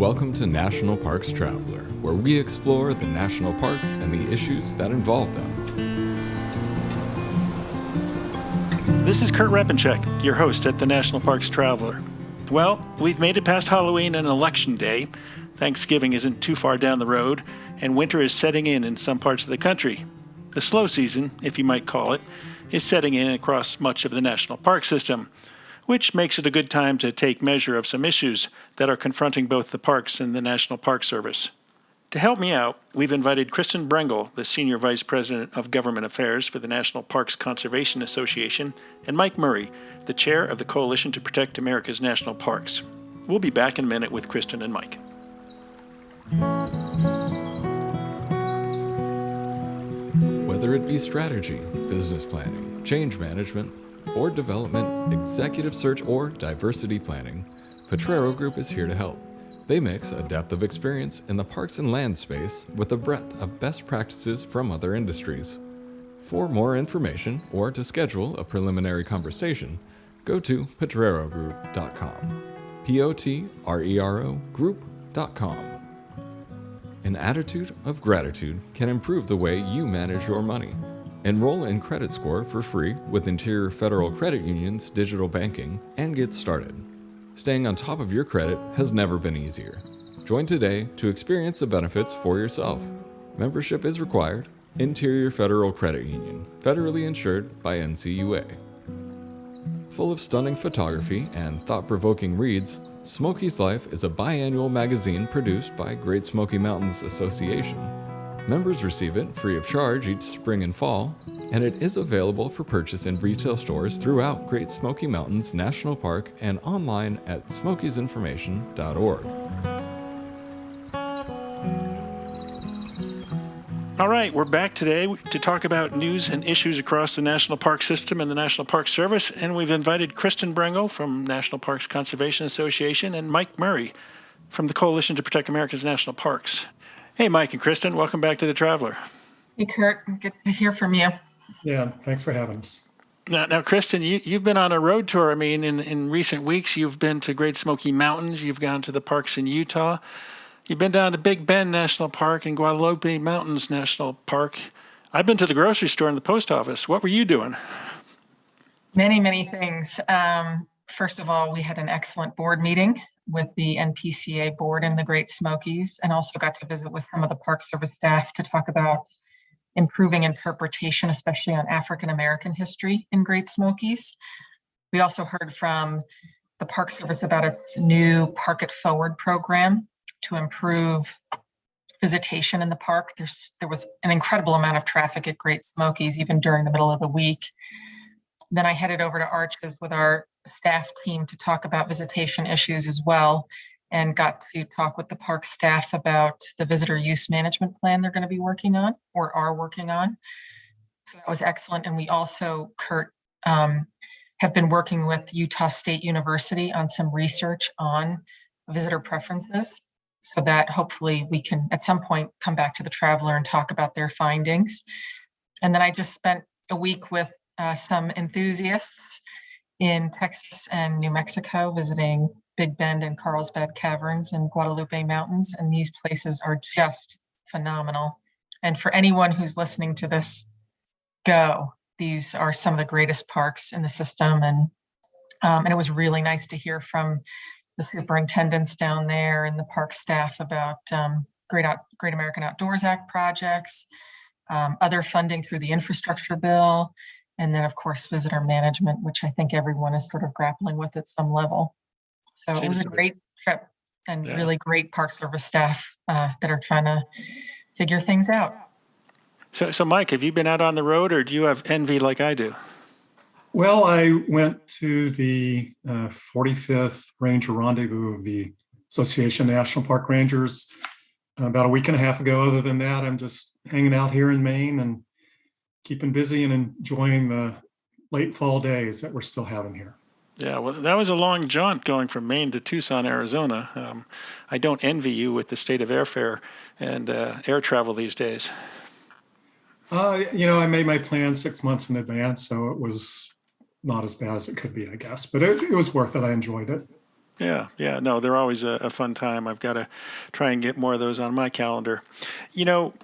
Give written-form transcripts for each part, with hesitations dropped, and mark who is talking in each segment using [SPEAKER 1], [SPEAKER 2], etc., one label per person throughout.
[SPEAKER 1] Welcome to National Parks Traveler, where we explore the national parks and the issues that involve them.
[SPEAKER 2] This is Kurt Repenchek, your host at the National Parks Traveler. Well, we've made it past Halloween and Election Day. Thanksgiving isn't too far down the road, and winter is setting in some parts of the country. The slow season, if you might call it, is setting in across much of the national park system, which makes it a good time to take measure of some issues that are confronting both the parks and the National Park Service. To help me out, we've invited Kristen Brengel, the Senior Vice President of Government Affairs for the National Parks Conservation Association, and Mike Murray, the Chair of the Coalition to Protect America's National Parks. We'll be back in a minute with Kristen and Mike.
[SPEAKER 1] Whether it be strategy, business planning, change management, or development, executive search, or diversity planning, Potrero Group is here to help. They mix a depth of experience in the parks and land space with a breadth of best practices from other industries. For more information or to schedule a preliminary conversation, go to potrerogroup.com. Potrero group.com. An attitude of gratitude can improve the way you manage your money. Enroll in Credit Score for free with Interior Federal Credit Union's digital banking and get started. Staying on top of your credit has never been easier. Join today to experience the benefits for yourself. Membership is required. Interior Federal Credit Union, federally insured by NCUA. Full of stunning photography and thought-provoking reads, Smokey's Life is a biannual magazine produced by Great Smoky Mountains Association. Members receive it free of charge each spring and fall, and it is available for purchase in retail stores throughout Great Smoky Mountains National Park and online at smokiesinformation.org.
[SPEAKER 2] All right, we're back today to talk about news and issues across the National Park System and the National Park Service, and we've invited Kristen Brengel from National Parks Conservation Association and Mike Murray from the Coalition to Protect America's National Parks. Hey, Mike and Kristen, welcome back to The Traveler.
[SPEAKER 3] Hey, Kurt. Good to hear from you.
[SPEAKER 4] Yeah, thanks for having us.
[SPEAKER 2] Now Kristen, you've been on a road tour. I mean, in recent weeks, you've been to Great Smoky Mountains. You've gone to the parks in Utah. You've been down to Big Bend National Park and Guadalupe Mountains National Park. I've been to the grocery store and the post office. What were you doing?
[SPEAKER 3] Many, many things. First of all, we had an excellent board meeting with the NPCA board in the Great Smokies, and also got to visit with some of the Park Service staff to talk about improving interpretation, especially on African American history in Great Smokies. We also heard from the Park Service about its new Park It Forward program to improve visitation in the park. There was an incredible amount of traffic at Great Smokies, even during the middle of the week. Then I headed over to Arches with our staff team to talk about visitation issues as well, and got to talk with the park staff about the visitor use management plan they're going to be working on or are working on. So that was excellent. And we also, Kurt, have been working with Utah State University on some research on visitor preferences, so that hopefully we can at some point come back to the Traveler and talk about their findings. And then I just spent a week with some enthusiasts in Texas and New Mexico visiting Big Bend and Carlsbad Caverns and Guadalupe Mountains. And these places are just phenomenal. And for anyone who's listening to this, go. These are some of the greatest parks in the system. And it was really nice to hear from the superintendents down there and the park staff about Great American Outdoors Act projects, other funding through the infrastructure bill, and then, of course, visitor management, which I think everyone is sort of grappling with at some level. So it was a great trip, and really great Park Service staff that are trying to figure things out.
[SPEAKER 2] So Mike, have you been out on the road, or do you have envy like I do?
[SPEAKER 4] Well, I went to the 45th Ranger Rendezvous of the Association of National Park Rangers about a week and a half ago. Other than that, I'm just hanging out here in Maine and keeping busy and enjoying the late fall days that we're still having here.
[SPEAKER 2] Yeah, well, that was a long jaunt going from Maine to Tucson, Arizona. I don't envy you with the state of airfare and air travel these days.
[SPEAKER 4] I made my plans 6 months in advance, so it was not as bad as it could be, I guess. But it was worth it. I enjoyed it.
[SPEAKER 2] Yeah. No, they're always a fun time. I've got to try and get more of those on my calendar. You know,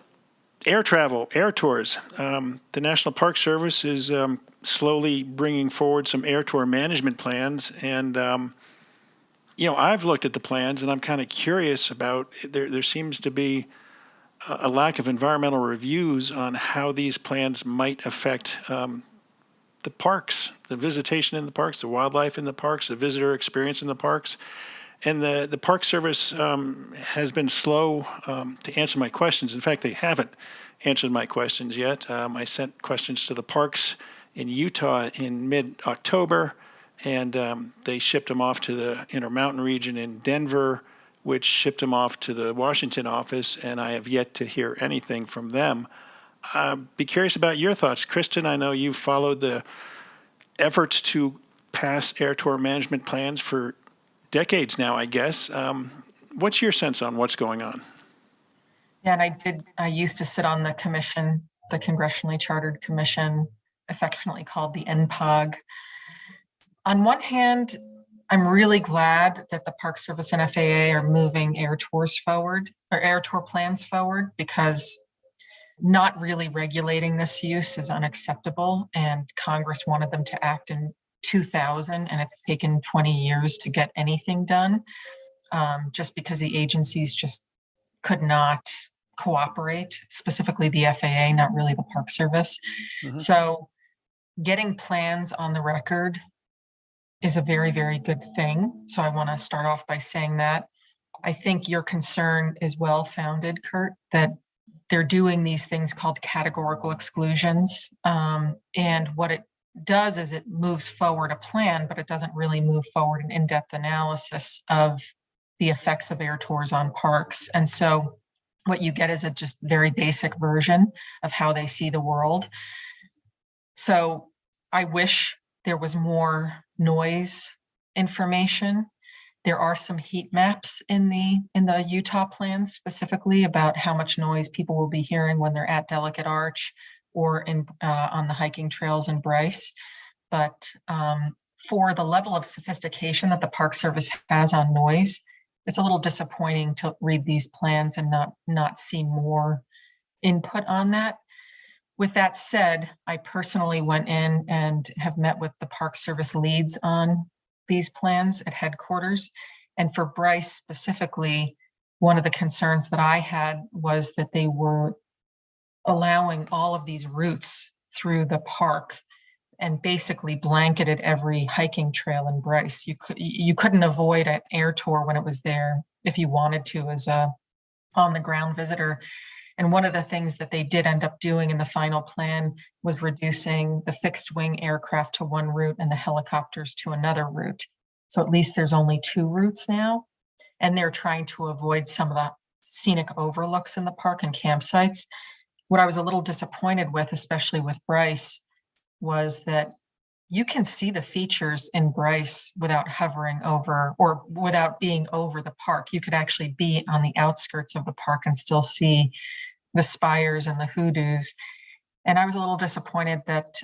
[SPEAKER 2] air travel, air tours. The National Park Service is slowly bringing forward some air tour management plans. And, I've looked at the plans and I'm kind of curious about there seems to be a lack of environmental reviews on how these plans might affect the parks, the visitation in the parks, the wildlife in the parks, the visitor experience in the parks. And the Park Service has been slow to answer my questions. In fact, they haven't answered my questions yet. I sent questions to the parks in Utah in mid-October, and they shipped them off to the Intermountain region in Denver, which shipped them off to the Washington office, and I have yet to hear anything from them. Be curious about your thoughts. Kristen, I know you've followed the efforts to pass air tour management plans for decades now, I guess. What's your sense on what's going on?
[SPEAKER 3] Yeah, and I used to sit on the commission, the Congressionally Chartered Commission, affectionately called the NPOG. On one hand, I'm really glad that the Park Service and FAA are moving air tours forward, or air tour plans forward, because not really regulating this use is unacceptable. And Congress wanted them to act in 2000, and it's taken 20 years to get anything done, just because the agencies just could not cooperate, specifically the FAA, not really the Park Service.
[SPEAKER 2] Mhm.
[SPEAKER 3] So getting plans on the record is a very, very good thing. So I want to start off by saying that. I think your concern is well founded, Kurt, that they're doing these things called categorical exclusions. And what it does is it moves forward a plan, but it doesn't really move forward an in-depth analysis of the effects of air tours on parks. And so what you get is a just very basic version of how they see the world. So I wish there was more noise information. There are some heat maps in the Utah plans specifically about how much noise people will be hearing when they're at Delicate Arch or on the hiking trails in Bryce. But for the level of sophistication that the Park Service has on noise, it's a little disappointing to read these plans and not see more input on that. With that said, I personally went in and have met with the Park Service leads on these plans at headquarters. And for Bryce specifically, one of the concerns that I had was that they were allowing all of these routes through the park and basically blanketed every hiking trail in Bryce. You couldn't avoid an air tour when it was there if you wanted to as a on the ground visitor. And one of the things that they did end up doing in the final plan was reducing the fixed wing aircraft to one route and the helicopters to another route. So at least there's only two routes now. And they're trying to avoid some of the scenic overlooks in the park and campsites. What I was a little disappointed with, especially with Bryce, was that you can see the features in Bryce without hovering over or without being over the park. You could actually be on the outskirts of the park and still see the spires and the hoodoos. And I was a little disappointed that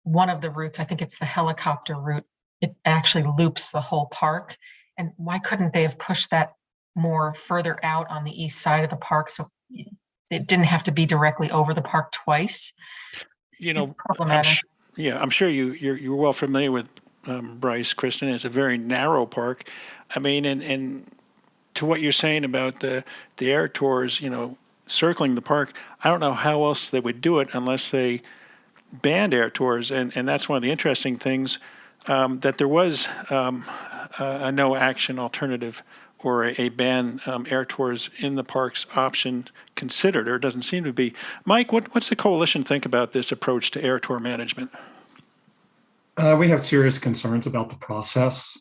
[SPEAKER 3] one of the routes, I think it's the helicopter route, it actually loops the whole park. And why couldn't they have pushed that more further out on the east side of the park so it didn't have to be directly over the park twice? It's problematic.
[SPEAKER 2] I'm sure you're well familiar with Bryce, Kristen. It's a very narrow park. I mean, and to what you're saying about the air tours, circling the park, I don't know how else they would do it unless they banned air tours. And that's one of the interesting things, that there was a no action alternative or a ban air tours in the parks option considered, or it doesn't seem to be. Mike, what's the coalition think about this approach to air tour management?
[SPEAKER 4] We have serious concerns about the process.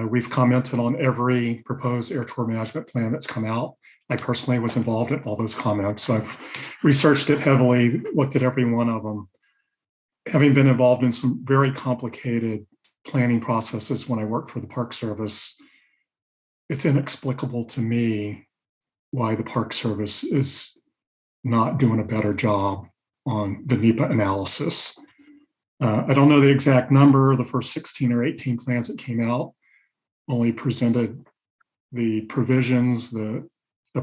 [SPEAKER 4] We've commented on every proposed air tour management plan that's come out. I personally was involved in all those comments, so I've researched it heavily, looked at every one of them. Having been involved in some very complicated planning processes when I worked for the Park Service, it's inexplicable to me why the Park Service is not doing a better job on the NEPA analysis. I don't know the exact number, the first 16 or 18 plans that came out. only presented the provisions, the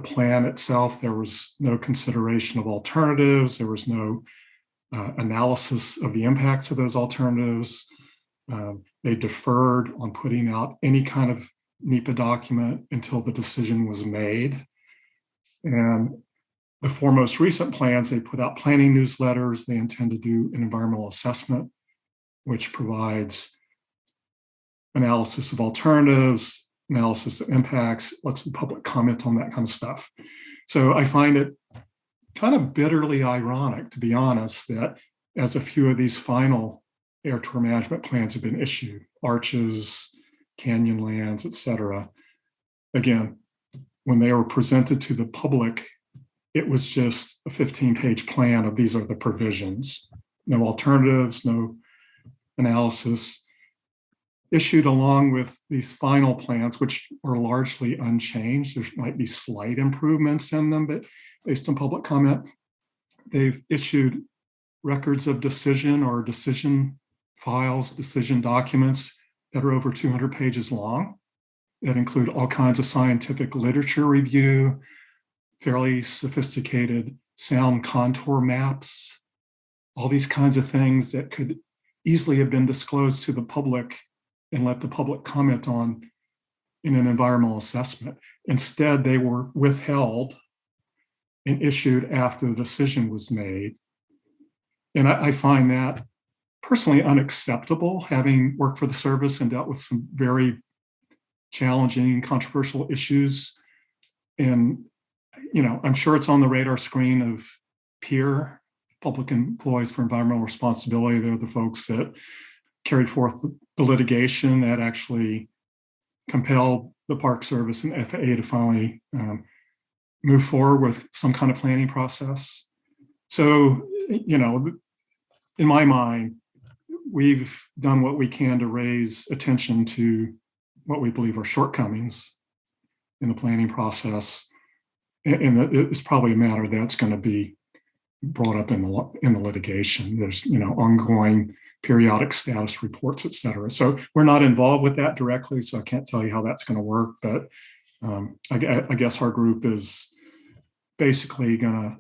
[SPEAKER 4] plan itself. There was no consideration of alternatives. There was no analysis of the impacts of those alternatives. They deferred on putting out any kind of NEPA document until the decision was made. And the four most recent plans, they put out planning newsletters. They intend to do an environmental assessment, which provides analysis of alternatives, analysis of impacts, lets the public comment on that kind of stuff. So I find it kind of bitterly ironic, to be honest, that as a few of these final air tour management plans have been issued, arches, canyon lands, et cetera, again, when they were presented to the public, it was just a 15-page plan of these are the provisions, no alternatives, no analysis, issued along with these final plans, which are largely unchanged. There might be slight improvements in them, but based on public comment, they've issued records of decision or decision files, decision documents that are over 200 pages long, that include all kinds of scientific literature review, fairly sophisticated sound contour maps, all these kinds of things that could easily have been disclosed to the public and let the public comment on in an environmental assessment. Instead, they were withheld and issued after the decision was made. And I find that personally unacceptable, having worked for the service and dealt with some very challenging, controversial issues. And, I'm sure it's on the radar screen of peer public employees for environmental responsibility. They're the folks that carried forth the litigation that actually compelled the Park Service and FAA to finally move forward with some kind of planning process. So, in my mind, we've done what we can to raise attention to what we believe are shortcomings in the planning process. And it's probably a matter that's going to be brought up in the litigation. There's, ongoing periodic status reports, et cetera. So we're not involved with that directly, so I can't tell you how that's going to work. But I guess our group is basically going to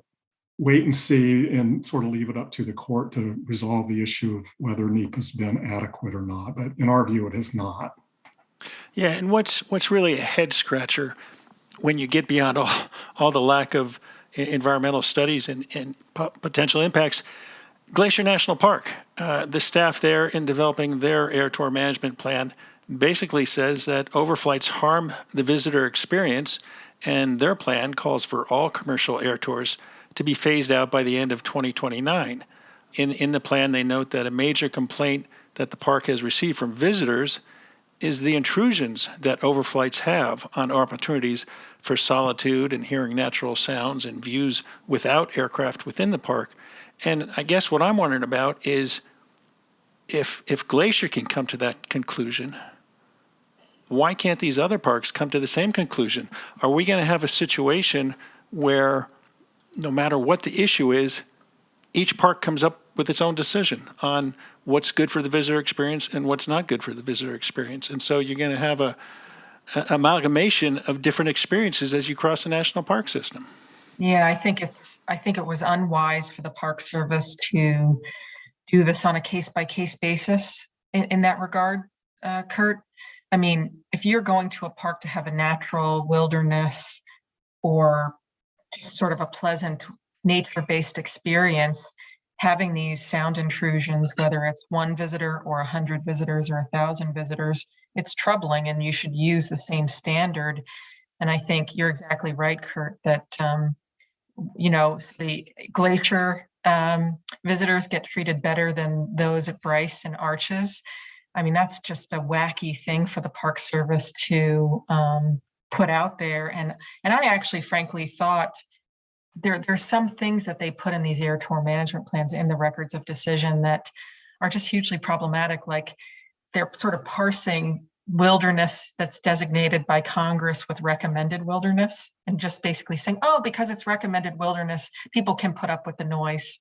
[SPEAKER 4] wait and see and sort of leave it up to the court to resolve the issue of whether NEPA has been adequate or not. But in our view, it has not.
[SPEAKER 2] Yeah, and what's really a head scratcher when you get beyond all the lack of environmental studies and potential impacts, Glacier National Park, the staff there in developing their air tour management plan basically says that overflights harm the visitor experience, and their plan calls for all commercial air tours to be phased out by the end of 2029. In the plan, they note that a major complaint that the park has received from visitors is the intrusions that overflights have on opportunities for solitude and hearing natural sounds and views without aircraft within the park. And I guess what I'm wondering about is if Glacier can come to that conclusion, why can't these other parks come to the same conclusion? Are we going to have a situation where no matter what the issue is, each park comes up with its own decision on what's good for the visitor experience and what's not good for the visitor experience? And so you're going to have a amalgamation of different experiences as you cross the national park system.
[SPEAKER 3] Yeah, I think it was unwise for the Park Service to do this on a case-by-case basis in that regard, Kurt. I mean, if you're going to a park to have a natural wilderness or sort of a pleasant nature-based experience, having these sound intrusions, whether it's one visitor or 100 visitors or 1,000 visitors, it's troubling, and you should use the same standard. And I think you're exactly right, Kurt, that the Glacier visitors get treated better than those at Bryce and Arches. I mean, that's just a wacky thing for the Park Service to put out there. And I actually, frankly, thought there's some things that they put in these air tour management plans in the records of decision that are just hugely problematic. Like they're sort of parsing wilderness that's designated by Congress with recommended wilderness and just basically saying, oh, because it's recommended wilderness, people can put up with the noise.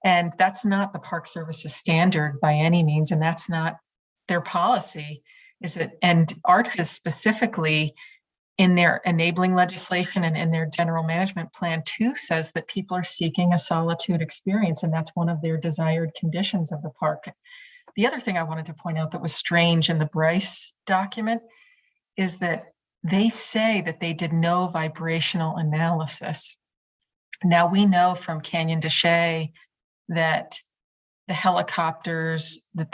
[SPEAKER 3] And that's not the Park Service's standard by any means, and that's not their policy. And Arches specifically in their enabling legislation and in their general management plan too says that people are seeking a solitude experience, and that's one of their desired conditions of the park. The other thing I wanted to point out that was strange in the Bryce document is that they say that they did no vibrational analysis. Now we know from Canyon de Chelly that the helicopters, that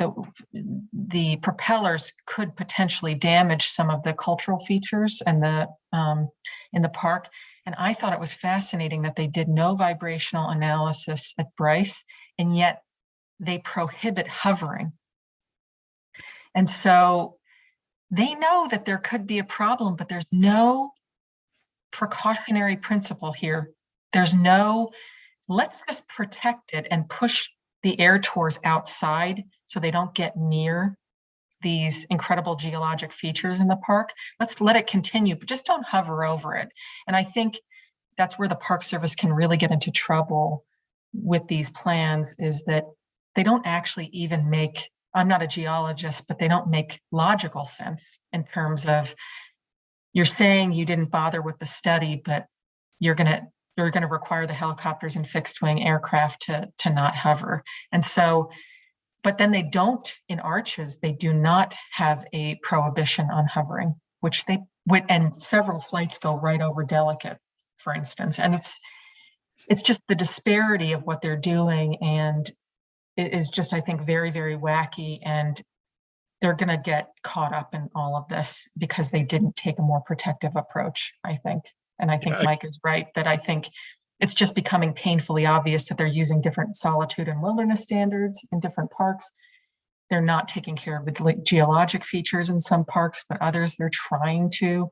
[SPEAKER 3] the propellers could potentially damage some of the cultural features and in the park. And I thought it was fascinating that they did no vibrational analysis at Bryce, and yet they prohibit hovering. And so they know that there could be a problem, but there's no precautionary principle here. There's no, let's just protect it and push the air tours outside so they don't get near these incredible geologic features in the park. Let's let it continue, but just don't hover over it. And I think that's where the Park Service can really get into trouble with these plans, is that they don't actually even make, I'm not a geologist, but they don't make logical sense in terms of, you're saying you didn't bother with the study, but you're going to require the helicopters and fixed wing aircraft to not hover. And so, but then they don't, in Arches, they do not have a prohibition on hovering, and several flights go right over Delicate, for instance. And it's just the disparity of what they're doing, and it is just, I think, very, very wacky. And they're going to get caught up in all of this because they didn't take a more protective approach, I think. And I think Mike is right that I think it's just becoming painfully obvious that they're using different solitude and wilderness standards in different parks. They're not taking care of the geologic features in some parks, but others they're trying to.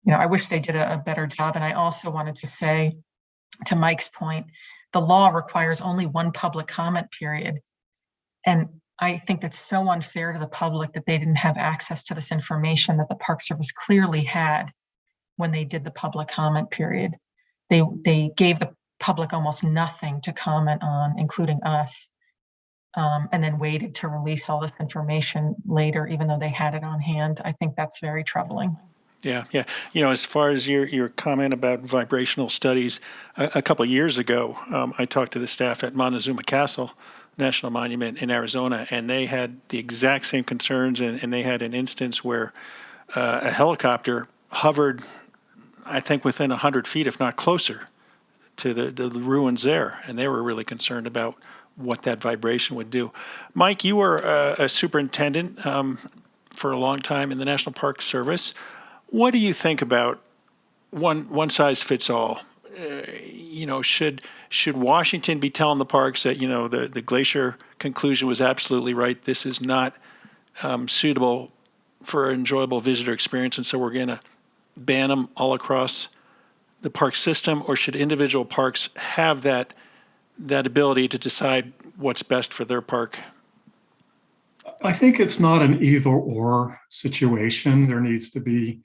[SPEAKER 3] I wish they did a better job. And I also wanted to say, to Mike's point, the law requires only one public comment period. And I think it's so unfair to the public that they didn't have access to this information that the Park Service clearly had when they did the public comment period. They gave the public almost nothing to comment on, including us, and then waited to release all this information later, even though they had it on hand. I think that's very troubling.
[SPEAKER 2] Yeah. As far as your comment about vibrational studies, a couple of years ago, I talked to the staff at Montezuma Castle National Monument in Arizona, and they had the exact same concerns, and they had an instance where a helicopter hovered, I think, within 100 feet, if not closer, to the ruins there, and they were really concerned about what that vibration would do. Mike, you were a superintendent for a long time in the National Park Service. What do you think about one size fits all? Should Washington be telling the parks that the glacier conclusion was absolutely right? This is not suitable for an enjoyable visitor experience, and so we're going to ban them all across the park system? Or should individual parks have that ability to decide what's best for their park?
[SPEAKER 4] I think it's not an either or situation. There needs to be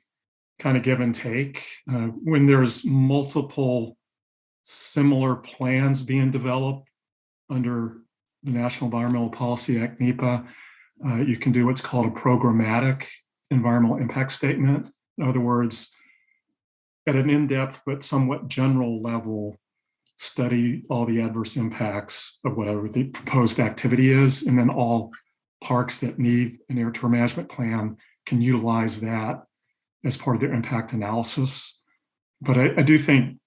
[SPEAKER 4] kind of give and take. When there's multiple similar plans being developed under the National Environmental Policy Act, NEPA, you can do what's called a programmatic environmental impact statement. In other words, at an in-depth but somewhat general level, study all the adverse impacts of whatever the proposed activity is, and then all parks that need an air tour management plan can utilize that as part of their impact analysis. But I do think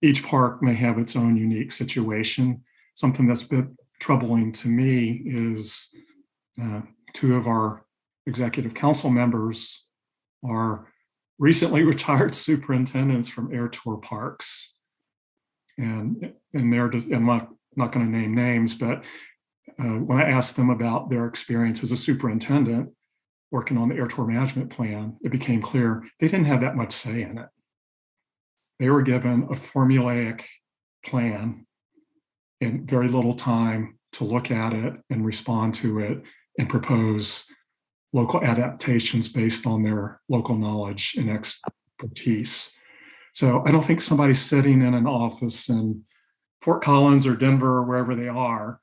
[SPEAKER 4] each park may have its own unique situation. Something that's a bit troubling to me is two of our executive council members are recently retired superintendents from air tour parks. And they're just, I'm not going to name names, but when I asked them about their experience as a superintendent working on the air tour management plan, it became clear they didn't have that much say in it. They were given a formulaic plan and very little time to look at it and respond to it and propose local adaptations based on their local knowledge and expertise. So I don't think somebody sitting in an office in Fort Collins or Denver or wherever they are,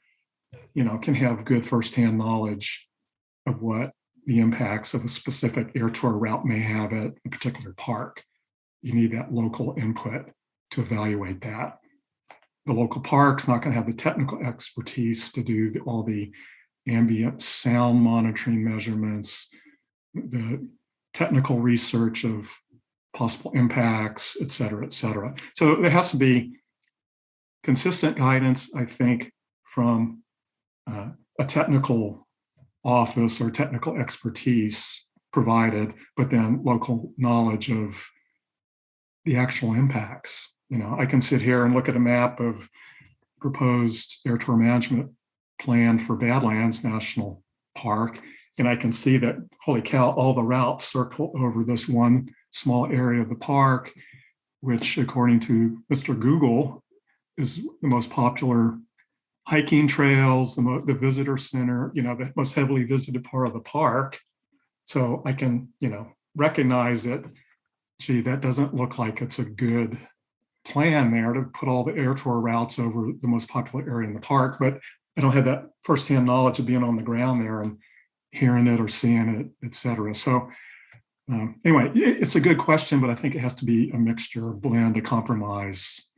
[SPEAKER 4] can have good firsthand knowledge of what the impacts of a specific air tour route may have at a particular park. You need that local input to evaluate that. The local park's not going to have the technical expertise to do all the ambient sound monitoring measurements, the technical research of possible impacts, et cetera, et cetera. So there has to be consistent guidance, I think, from a technical office or technical expertise provided, but then local knowledge of the actual impacts. I can sit here and look at a map of proposed air tour management plan for Badlands National Park, and I can see that, holy cow, all the routes circle over this one small area of the park, which, according to Mr. Google, is the most popular hiking trails, the visitor center, the most heavily visited part of the park. So I can, recognize that, gee, that doesn't look like it's a good plan there to put all the air tour routes over the most popular area in the park, but I don't have that firsthand knowledge of being on the ground there and hearing it or seeing it, et cetera. So anyway, it's a good question, but I think it has to be a mixture, a blend, a compromise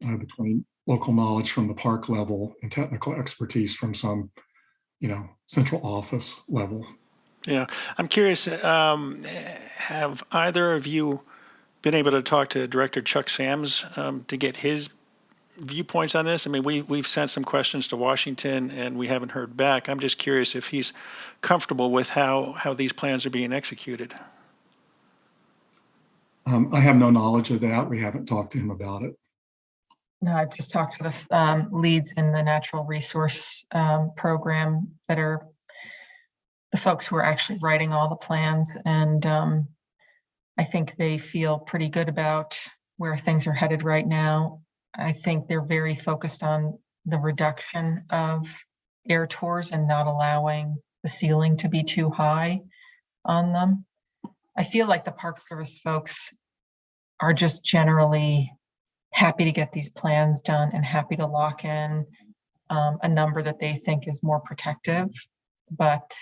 [SPEAKER 4] between local knowledge from the park level and technical expertise from some, central office level.
[SPEAKER 2] Yeah, I'm curious, have either of you been able to talk to Director Chuck Sams to get his viewpoints on this? I mean, we've sent some questions to Washington and we haven't heard back. I'm just curious if he's comfortable with how these plans are being executed.
[SPEAKER 4] I have no knowledge of that. We haven't talked to him about it.
[SPEAKER 3] No, I've just talked to the leads in the natural resource program that are the folks who are actually writing all the plans. And I think they feel pretty good about where things are headed right now. I think they're very focused on the reduction of air tours and not allowing the ceiling to be too high on them. I feel like the Park Service folks are just generally happy to get these plans done and happy to lock in a number that they think is more protective. But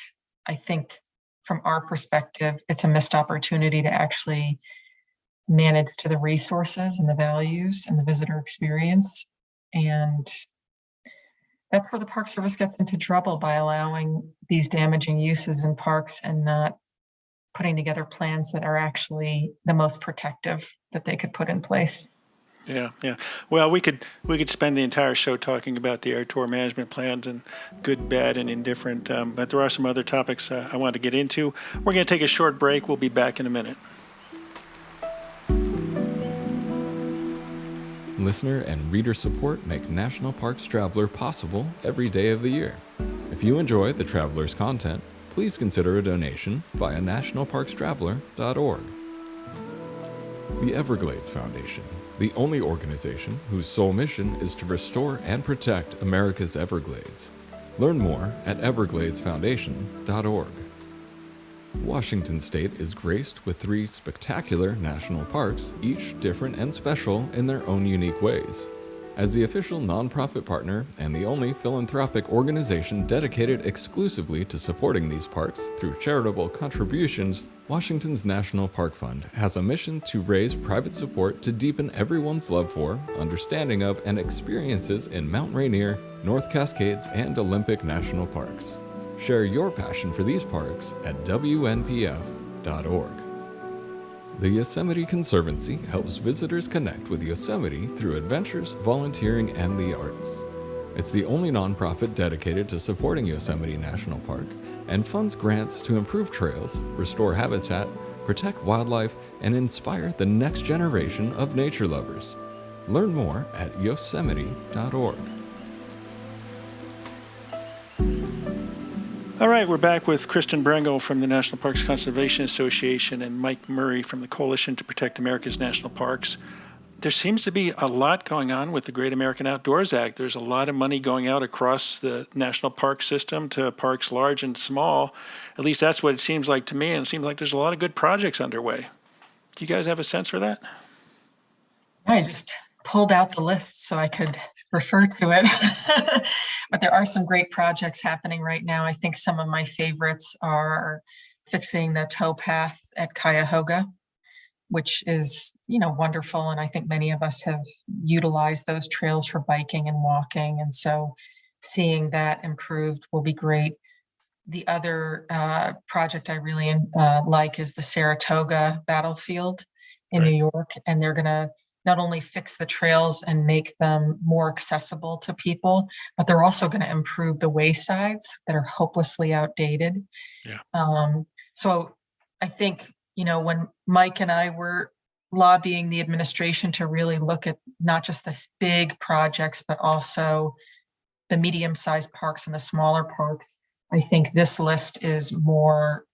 [SPEAKER 3] I think from our perspective, it's a missed opportunity to actually manage to the resources and the values and the visitor experience. And that's where the Park Service gets into trouble, by allowing these damaging uses in parks and not putting together plans that are actually the most protective that they could put in place.
[SPEAKER 2] Yeah. Well, we could spend the entire show talking about the air tour management plans and good, bad, and indifferent. But there are some other topics I want to get into. We're going to take a short break. We'll be back in a minute.
[SPEAKER 1] Listener and reader support make National Parks Traveler possible every day of the year. If you enjoy the Traveler's content, please consider a donation via nationalparkstraveler.org. The Everglades Foundation, the only organization whose sole mission is to restore and protect America's Everglades. Learn more at evergladesfoundation.org. Washington State is graced with 3 spectacular national parks, each different and special in their own unique ways. As the official nonprofit partner and the only philanthropic organization dedicated exclusively to supporting these parks through charitable contributions, Washington's National Park Fund has a mission to raise private support to deepen everyone's love for, understanding of, and experiences in Mount Rainier, North Cascades, and Olympic National Parks. Share your passion for these parks at WNPF.org. The Yosemite Conservancy helps visitors connect with Yosemite through adventures, volunteering, and the arts. It's the only nonprofit dedicated to supporting Yosemite National Park and funds grants to improve trails, restore habitat, protect wildlife, and inspire the next generation of nature lovers. Learn more at yosemite.org.
[SPEAKER 2] All right, we're back with Kristen Brengel from the National Parks Conservation Association and Mike Murray from the Coalition to Protect America's National Parks. There seems to be a lot going on with the Great American Outdoors Act. There's a lot of money going out across the national park system to parks large and small. At least that's what it seems like to me, and it seems like there's a lot of good projects underway. Do you guys have a sense for that?
[SPEAKER 3] I just pulled out the list so I could refer to it. But there are some great projects happening right now. I think some of my favorites are fixing the tow path at Cuyahoga, which is, wonderful. And I think many of us have utilized those trails for biking and walking. And so seeing that improved will be great. The other project I really like is the Saratoga Battlefield in New York. And they're going to not only fix the trails and make them more accessible to people, but they're also going to improve the waysides that are hopelessly outdated.
[SPEAKER 2] Yeah.
[SPEAKER 3] So I think, when Mike and I were lobbying the administration to really look at not just the big projects, but also the medium-sized parks and the smaller parks, I think this list is more,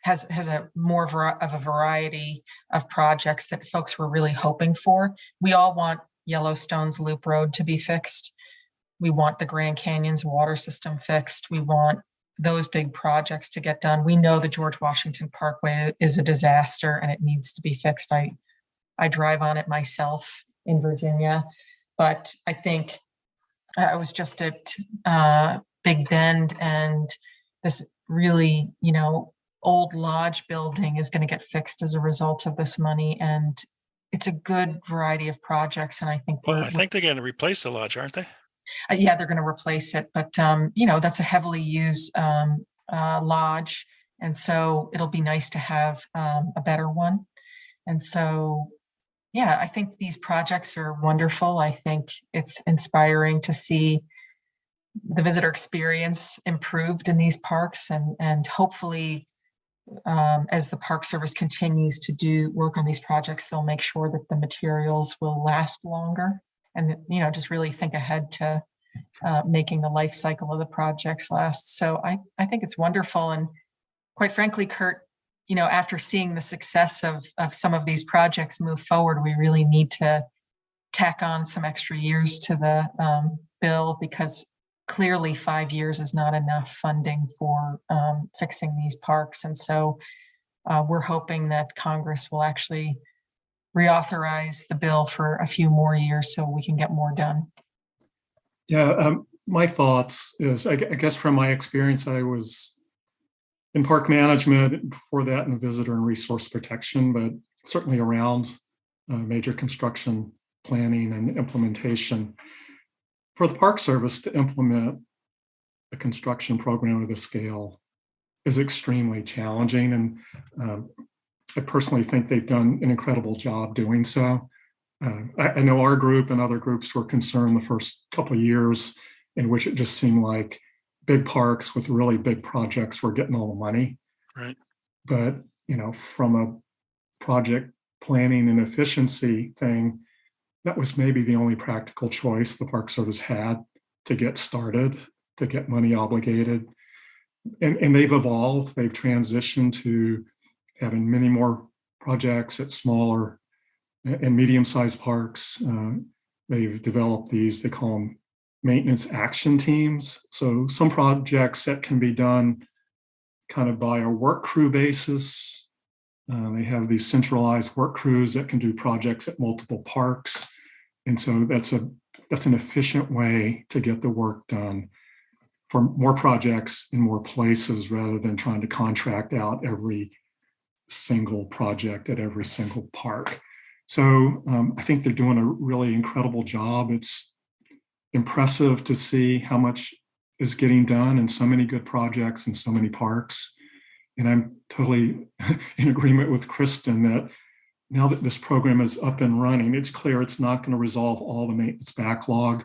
[SPEAKER 3] has a more of a variety of projects that folks were really hoping for. We all want Yellowstone's Loop Road to be fixed. We want the Grand Canyon's water system fixed. We want those big projects to get done. We know the George Washington Parkway is a disaster and it needs to be fixed. I drive on it myself in Virginia, but I think I was just at Big Bend, and this really, old lodge building is going to get fixed as a result of this money. And it's a good variety of projects. And I think
[SPEAKER 2] I think they're going to replace the lodge, aren't they?
[SPEAKER 3] Yeah, they're going to replace it. But, that's a heavily used lodge. And so it'll be nice to have a better one. And so, yeah, I think these projects are wonderful. I think it's inspiring to see the visitor experience improved in these parks, and hopefully as the Park Service continues to do work on these projects, they'll make sure that the materials will last longer, and just really think ahead to making the life cycle of the projects last. So I think it's wonderful. And quite frankly, Kurt, after seeing the success of some of these projects move forward, we really need to tack on some extra years to the bill, because clearly 5 years is not enough funding for fixing these parks. And so we're hoping that Congress will actually reauthorize the bill for a few more years so we can get more done.
[SPEAKER 4] Yeah, my thoughts is, I guess from my experience, I was in park management, before that in visitor and resource protection, but certainly around major construction planning and implementation. For the Park Service to implement a construction program of this scale is extremely challenging. And I personally think they've done an incredible job doing so. I know our group and other groups were concerned the first couple of years in which it just seemed like big parks with really big projects were getting all the money.
[SPEAKER 2] Right.
[SPEAKER 4] But, from a project planning and efficiency thing, that was maybe the only practical choice the Park Service had to get started, to get money obligated. And they've evolved. They've transitioned to having many more projects at smaller and medium-sized parks. They've developed these, they call them maintenance action teams. So some projects that can be done kind of by a work crew basis. They have these centralized work crews that can do projects at multiple parks. And so that's an efficient way to get the work done for more projects in more places, rather than trying to contract out every single project at every single park. So I think they're doing a really incredible job. It's impressive to see how much is getting done in so many good projects in so many parks. And I'm totally in agreement with Kristen that now that this program is up and running, it's clear it's not going to resolve all the maintenance backlog,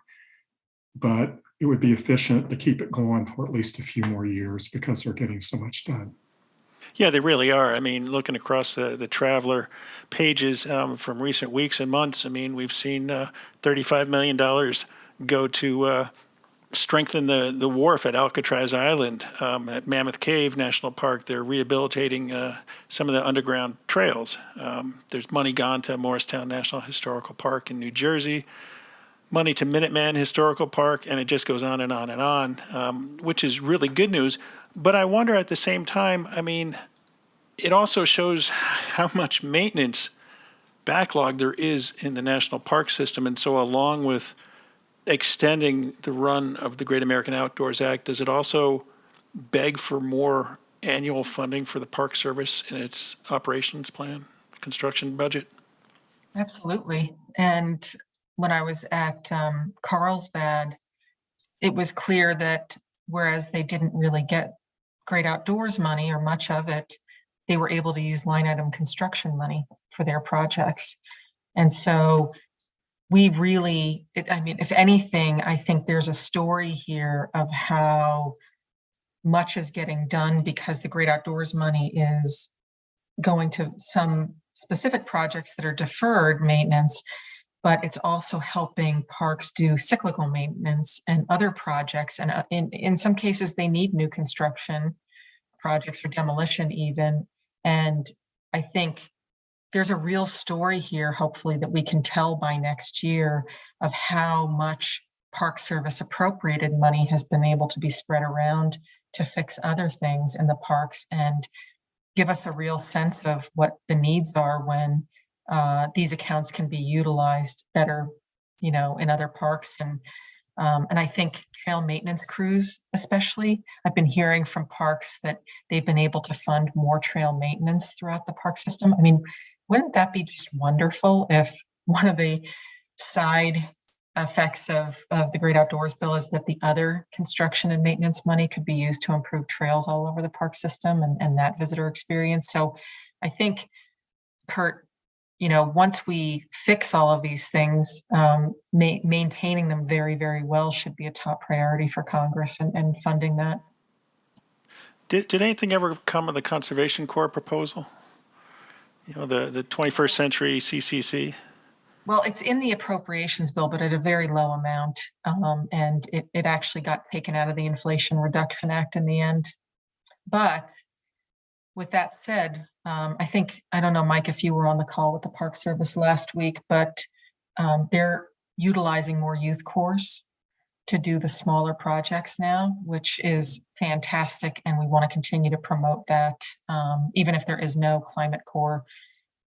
[SPEAKER 4] but it would be efficient to keep it going for at least a few more years because they're getting so much done.
[SPEAKER 2] Yeah, they really are. I mean, looking across the Traveler pages from recent weeks and months, I mean, we've seen $35 million go to strengthen the wharf at Alcatraz Island. At Mammoth Cave National Park, they're rehabilitating some of the underground trails. There's money gone to Morristown National Historical Park in New Jersey, money to Minuteman Historical Park, and it just goes on and on and on, which is really good news. But I wonder at the same time, I mean, it also shows how much maintenance backlog there is in the national park system. And so along with extending the run of the Great American Outdoors Act, does it also beg for more annual funding for the Park Service in its operations plan, construction budget?
[SPEAKER 3] Absolutely. And when I was at Carlsbad, it was clear that whereas they didn't really get great outdoors money or much of it, they were able to use line item construction money for their projects. And so we really, I mean, if anything, I think there's a story here of how much is getting done because the great outdoors money is going to some specific projects that are deferred maintenance, but it's also helping parks do cyclical maintenance and other projects. And in some cases, they need new construction projects or demolition even. And I think there's a real story here, hopefully, that we can tell by next year of how much Park Service appropriated money has been able to be spread around to fix other things in the parks and give us a real sense of what the needs are when these accounts can be utilized better, in other parks. And I think trail maintenance crews, especially, I've been hearing from parks that they've been able to fund more trail maintenance throughout the park system. I mean, wouldn't that be just wonderful if one of the side effects of the Great Outdoors Bill is that the other construction and maintenance money could be used to improve trails all over the park system and that visitor experience. So I think, Kurt, once we fix all of these things, maintaining them very, very well should be a top priority for Congress and funding that.
[SPEAKER 2] Did anything ever come of the Conservation Corps proposal? The 21st century CCC?
[SPEAKER 3] Well, it's in the appropriations bill, but at a very low amount. And it actually got taken out of the Inflation Reduction Act in the end. But with that said, I don't know, Mike, if you were on the call with the Park Service last week, but they're utilizing more youth corps to do the smaller projects now, which is fantastic. And we want to continue to promote that. Even if there is no climate corps,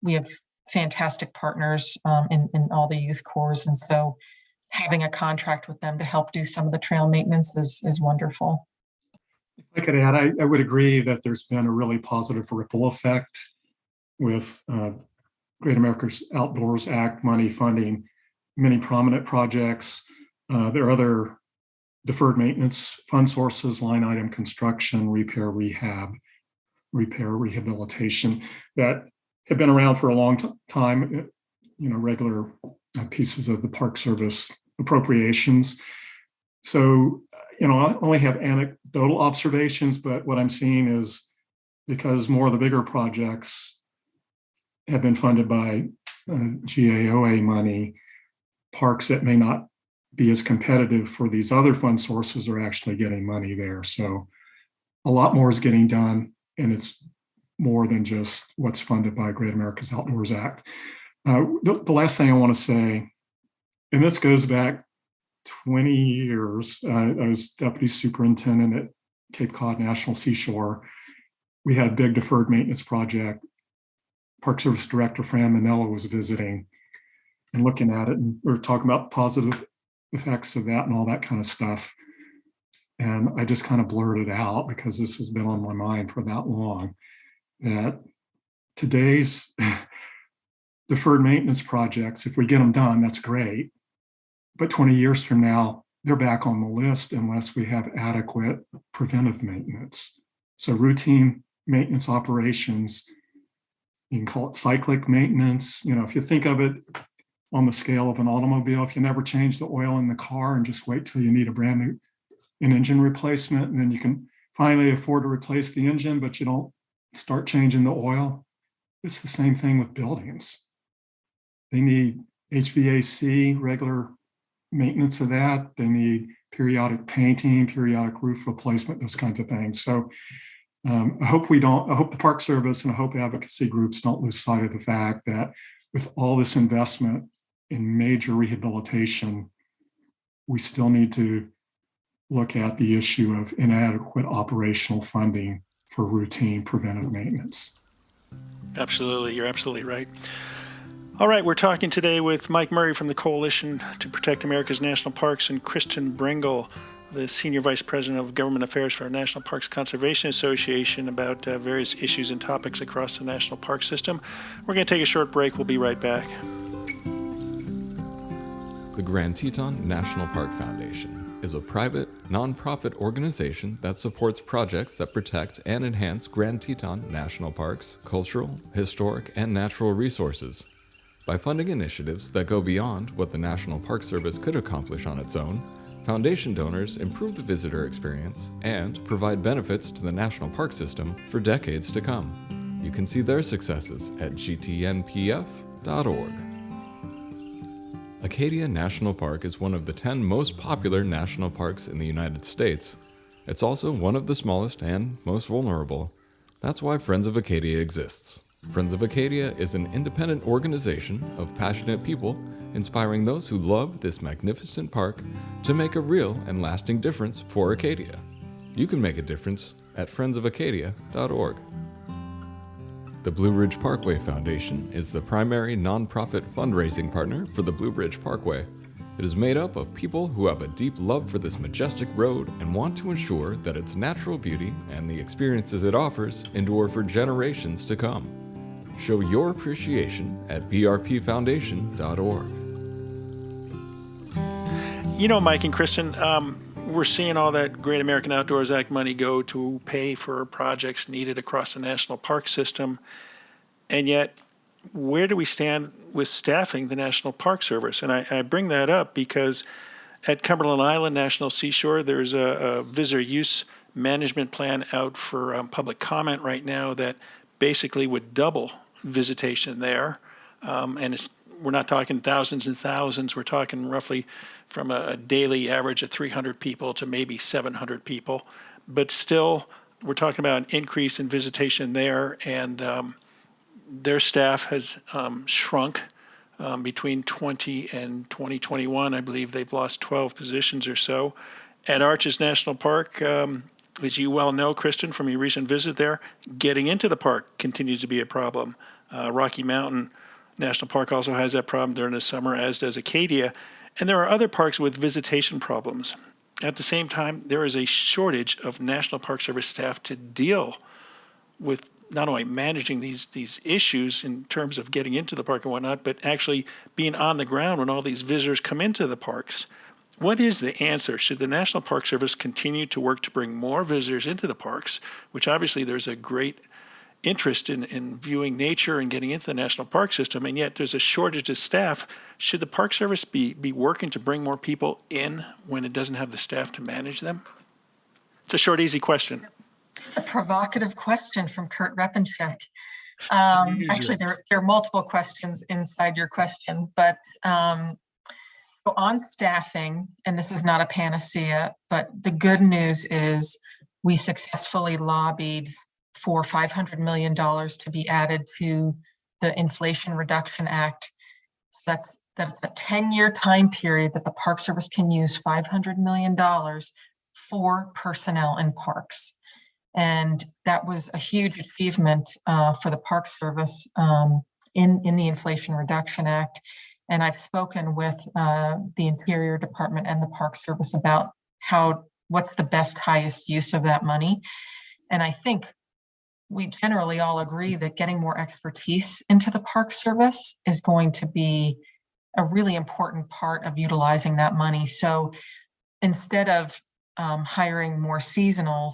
[SPEAKER 3] we have fantastic partners in all the youth corps. And so having a contract with them to help do some of the trail maintenance is wonderful.
[SPEAKER 4] If I could add, I would agree that there's been a really positive ripple effect with Great America's Outdoors Act money funding many prominent projects. There are other deferred maintenance fund sources, line item construction, repair, rehabilitation that have been around for a long time, regular pieces of the Park Service appropriations. So, I only have anecdotal observations, but what I'm seeing is because more of the bigger projects have been funded by GAOA money, parks that may not be as competitive for these other fund sources are actually getting money there. So a lot more is getting done, and it's more than just what's funded by Great America's Outdoors Act. The last thing I want to say, and this goes back 20 years, I was deputy superintendent at Cape Cod National Seashore. We had a big deferred maintenance project. Park Service Director Fran Manella was visiting and looking at it, and we were talking about positive effects of that and all that kind of stuff. And I just kind of blurted out, because this has been on my mind for that long, that today's deferred maintenance projects, if we get them done, that's great. But 20 years from now, they're back on the list unless we have adequate preventive maintenance. So routine maintenance operations, you can call it cyclic maintenance. If you think of it on the scale of an automobile, if you never change the oil in the car and just wait till you need a brand new engine replacement, and then you can finally afford to replace the engine, but you don't start changing the oil. It's the same thing with buildings. They need HVAC, regular maintenance of that. They need periodic painting, periodic roof replacement, those kinds of things. So I hope the Park Service and I hope advocacy groups don't lose sight of the fact that with all this investment in major rehabilitation, we still need to look at the issue of inadequate operational funding for routine preventive maintenance.
[SPEAKER 2] Absolutely. You're absolutely right. All right, we're talking today with Mike Murray from the Coalition to Protect America's National Parks and Kristen Brengel, the Senior Vice President of Government Affairs for our National Parks Conservation Association, about various issues and topics across the national park system. We're going to take a short break. We'll be right back.
[SPEAKER 1] The Grand Teton National Park Foundation is a private, nonprofit organization that supports projects that protect and enhance Grand Teton National Park's cultural, historic, and natural resources. By funding initiatives that go beyond what the National Park Service could accomplish on its own, Foundation donors improve the visitor experience and provide benefits to the national park system for decades to come. You can see their successes at gtnpf.org. Acadia National Park is one of the 10 most popular national parks in the United States. It's also one of the smallest and most vulnerable. That's why Friends of Acadia exists. Friends of Acadia is an independent organization of passionate people inspiring those who love this magnificent park to make a real and lasting difference for Acadia. You can make a difference at friendsofacadia.org. The Blue Ridge Parkway Foundation is the primary nonprofit fundraising partner for the Blue Ridge Parkway. It is made up of people who have a deep love for this majestic road and want to ensure that its natural beauty and the experiences it offers endure for generations to come. Show your appreciation at brpfoundation.org.
[SPEAKER 2] You know, Mike and Kristen, we're seeing all that Great American Outdoors Act money go to pay for projects needed across the national park system. And yet, where do we stand with staffing the National Park Service? And I bring that up because at Cumberland Island National Seashore, there's a visitor use management plan out for public comment right now that basically would double visitation there. We're not talking thousands and thousands. We're talking roughly from a daily average of 300 people to maybe 700 people. But still, we're talking about an increase in visitation there, and their staff has shrunk between 20 and 2021. I believe they've lost 12 positions or so. At Arches National Park, as you well know, Kristen, from your recent visit there, getting into the park continues to be a problem. Rocky Mountain National Park also has that problem during the summer, as does Acadia. And there are other parks with visitation problems. At the same time, there is a shortage of National Park Service staff to deal with not only managing these issues in terms of getting into the park and whatnot, but actually being on the ground when all these visitors come into the parks. What is the answer? Should the National Park Service continue to work to bring more visitors into the parks, which obviously there's a great interest in viewing nature and getting into the national park system, and yet there's a shortage of staff? Should the Park Service be working to bring more people in when it doesn't have the staff to manage them? It's a short, easy question.
[SPEAKER 3] It's a provocative question from Kurt Repenchek. Actually, there are multiple questions inside your question, but so on staffing, and this is not a panacea, but the good news is we successfully lobbied for $500 million to be added to the Inflation Reduction Act. So that's a 10-year time period that the Park Service can use $500 million for personnel in parks. And that was a huge achievement for the Park Service in the Inflation Reduction Act. And I've spoken with the Interior Department and the Park Service about what's the best, highest use of that money. And I think we generally all agree that getting more expertise into the Park Service is going to be a really important part of utilizing that money. So instead of hiring more seasonals,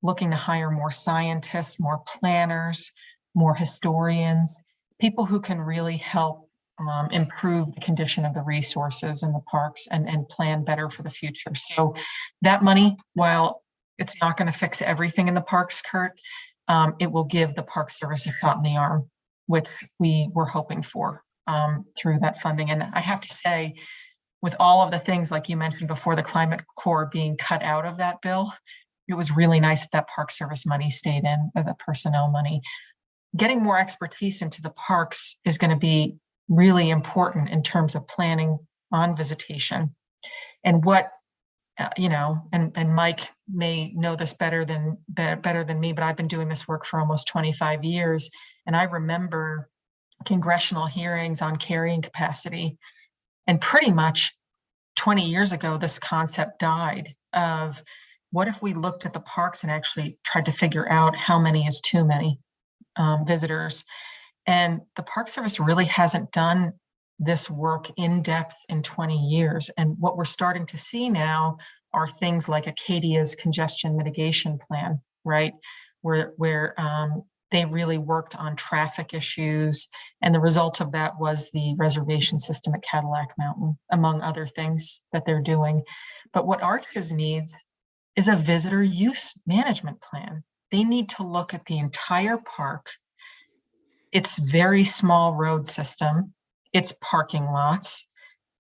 [SPEAKER 3] looking to hire more scientists, more planners, more historians, people who can really help improve the condition of the resources in the parks and plan better for the future. So that money, while it's not going to fix everything in the parks, Kurt, it will give the Park Service a shot in the arm, which we were hoping for through that funding. And I have to say, with all of the things like you mentioned before, the Climate Corps being cut out of that bill, it was really nice that Park Service money stayed in, the personnel money. Getting more expertise into the parks is going to be really important in terms of planning on visitation. And what, and Mike may know this better than me, but I've been doing this work for almost 25 years. And I remember congressional hearings on carrying capacity. And pretty much 20 years ago, this concept died of what if we looked at the parks and actually tried to figure out how many is too many visitors. And the Park Service really hasn't done this work in depth in 20 years. And what we're starting to see now are things like Acadia's congestion mitigation plan, right? Where they really worked on traffic issues. And the result of that was the reservation system at Cadillac Mountain, among other things that they're doing. But what Arches needs is a visitor use management plan. They need to look at the entire park, its very small road system, its parking lots,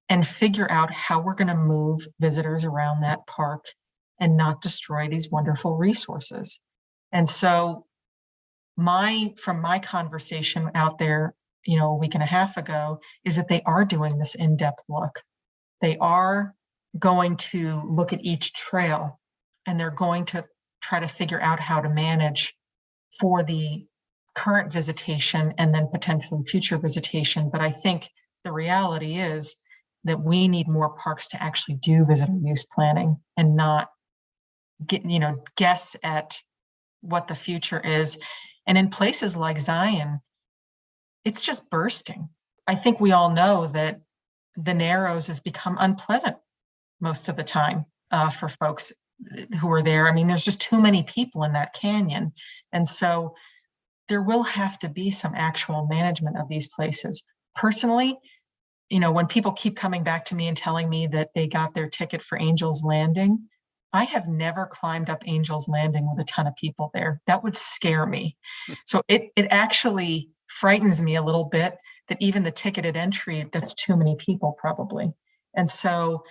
[SPEAKER 3] and figure out how we're going to move visitors around that park and not destroy these wonderful resources. And so from my conversation out there, a week and a half ago, is that they are doing this in-depth look. They are going to look at each trail, and they're going to try to figure out how to manage for the current visitation and then potentially future visitation. But I think the reality is that we need more parks to actually do visitor use planning and not guess at what the future is. And in places like Zion, it's just bursting. I think we all know that the Narrows has become unpleasant most of the time for folks who are there. I mean, there's just too many people in that canyon. And so there will have to be some actual management of these places. Personally, when people keep coming back to me and telling me that they got their ticket for Angel's Landing, I have never climbed up Angel's Landing with a ton of people there. That would scare me. So it actually frightens me a little bit that even the ticketed entry, that's too many people probably. And so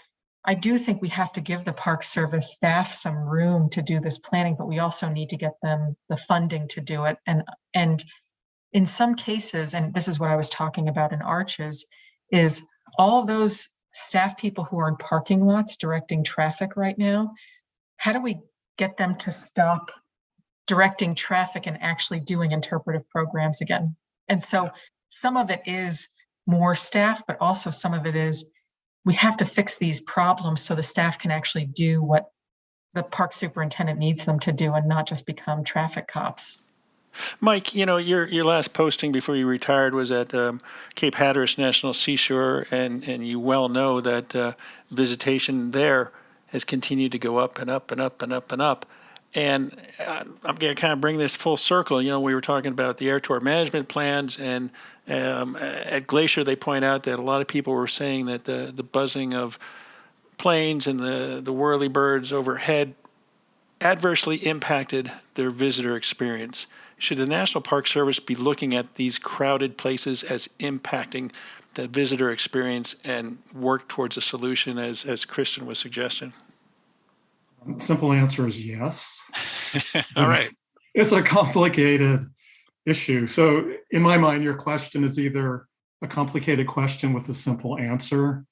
[SPEAKER 3] I do think we have to give the Park Service staff some room to do this planning, but we also need to get them the funding to do it. And in some cases, and this is what I was talking about in Arches, is all those staff people who are in parking lots directing traffic right now, how do we get them to stop directing traffic and actually doing interpretive programs again? And so some of it is more staff, but also some of it is we have to fix these problems so the staff can actually do what the park superintendent needs them to do and not just become traffic cops.
[SPEAKER 2] Mike, your last posting before you retired was at Cape Hatteras National Seashore, and you well know that visitation there has continued to go up and up and up and up and up. And I'm going to kind of bring this full circle. We were talking about the air tour management plans, and at Glacier they point out that a lot of people were saying that the buzzing of planes and the whirly-birds overhead adversely impacted their visitor experience. Should the National Park Service be looking at these crowded places as impacting the visitor experience and work towards a solution as Kristen was suggesting?
[SPEAKER 4] Simple answer is yes.
[SPEAKER 2] All right.
[SPEAKER 4] It's a complicated issue. So in my mind, your question is either a complicated question with a simple answer.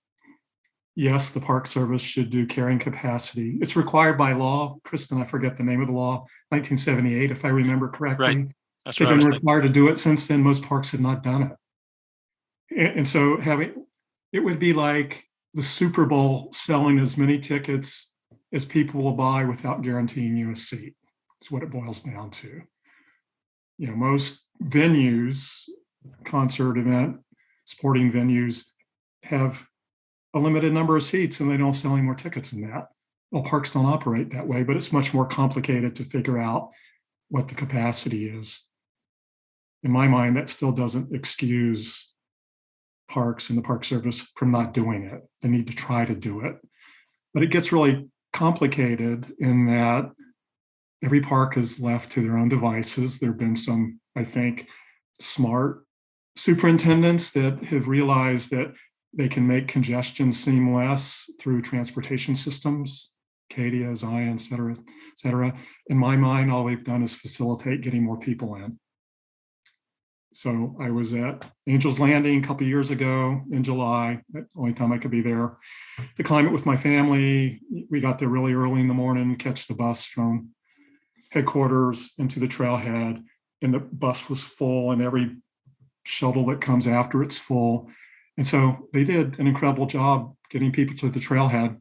[SPEAKER 4] Yes, the Park Service should do carrying capacity. It's required by law. Kristen, I forget the name of the law, 1978, if I remember correctly.
[SPEAKER 2] Right. That's
[SPEAKER 4] They've
[SPEAKER 2] what
[SPEAKER 4] been required to do it since then. Most parks have not done it. And so it would be like the Super Bowl selling as many tickets as people will buy without guaranteeing you a seat. That's what it boils down to. Most venues, concert event, sporting venues have a limited number of seats and they don't sell any more tickets than that. Well, parks don't operate that way, but it's much more complicated to figure out what the capacity is. In my mind, that still doesn't excuse parks and the Park Service from not doing it. They need to try to do it. But it gets really complicated in that every park is left to their own devices. There have been some, I think, smart superintendents that have realized that they can make congestion seem less through transportation systems, Acadia, Zion, et cetera, et cetera. In my mind, all they've done is facilitate getting more people in. So I was at Angel's Landing a couple of years ago in July, the only time I could be there, to climb it with my family. We got there really early in the morning, catch the bus from headquarters into the trailhead, and the bus was full, and every shuttle that comes after it's full. And so they did an incredible job getting people to the trailhead.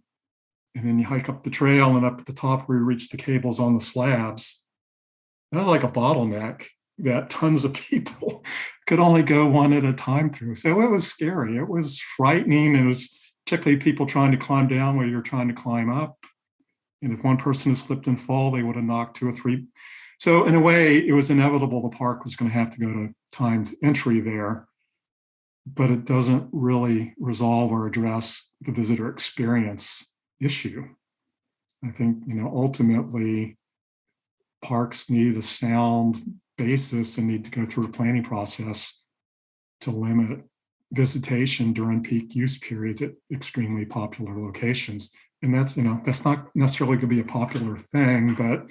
[SPEAKER 4] And then you hike up the trail, and up at the top where you reach the cables on the slabs. That was like a bottleneck that tons of people could only go one at a time through. So it was scary. It was frightening. It was particularly people trying to climb down while you're trying to climb up. And if one person had slipped and fall, they would have knocked two or three. So in a way, it was inevitable the park was going to have to go to timed entry there. But it doesn't really resolve or address the visitor experience issue. I think, ultimately, parks need a sound basis and need to go through a planning process to limit visitation during peak use periods at extremely popular locations. And that's not necessarily going to be a popular thing, but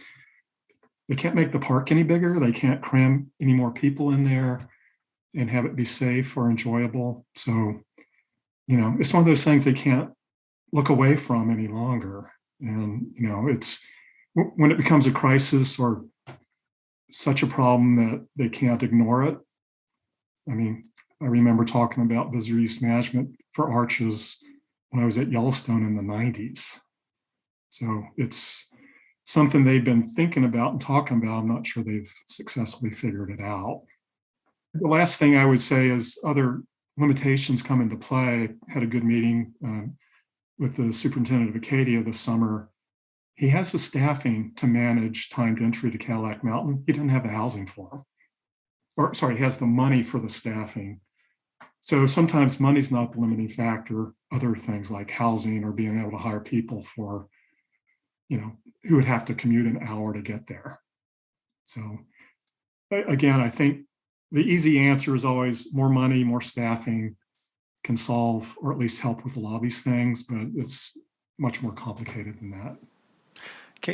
[SPEAKER 4] they can't make the park any bigger. They can't cram any more people in there and have it be safe or enjoyable. So, it's one of those things they can't look away from any longer. And, it's when it becomes a crisis or such a problem that they can't ignore it. I mean, I remember talking about visitor use management for arches when I was at Yellowstone in the 90s. So it's something they've been thinking about and talking about. I'm not sure they've successfully figured it out. The last thing I would say is other limitations come into play. Had a good meeting with the superintendent of Acadia this summer. He has the staffing to manage timed entry to Cadillac Mountain. He didn't have the housing for him. He has the money for the staffing. So sometimes money's not the limiting factor. Other things like housing or being able to hire people for, who would have to commute an hour to get there. So again, I think the easy answer is always more money, more staffing can solve or at least help with a lot of these things, but it's much more complicated than that.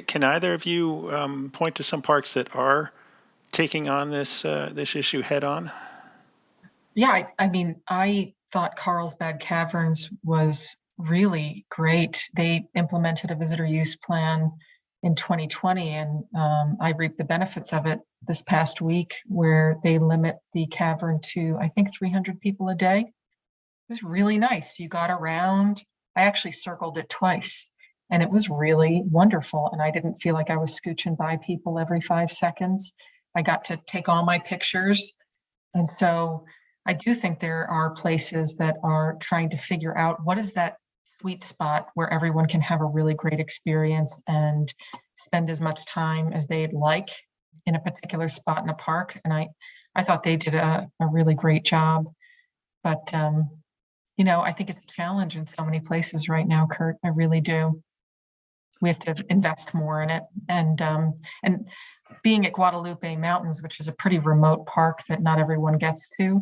[SPEAKER 2] Can either of you point to some parks that are taking on this issue head on?
[SPEAKER 3] Yeah, I thought Carlsbad Caverns was really great. They implemented a visitor use plan in 2020, and I reaped the benefits of it this past week, where they limit the cavern to, I think, 300 people a day. It was really nice. You got around. I actually circled it twice, and it was really wonderful. And I didn't feel like I was scooching by people every 5 seconds. I got to take all my pictures. And so I do think there are places that are trying to figure out what is that sweet spot where everyone can have a really great experience and spend as much time as they'd like in a particular spot in a park. And I thought they did a really great job. But, I think it's a challenge in so many places right now, Kurt. I really do. We have to invest more in it. And being at Guadalupe Mountains, which is a pretty remote park that not everyone gets to,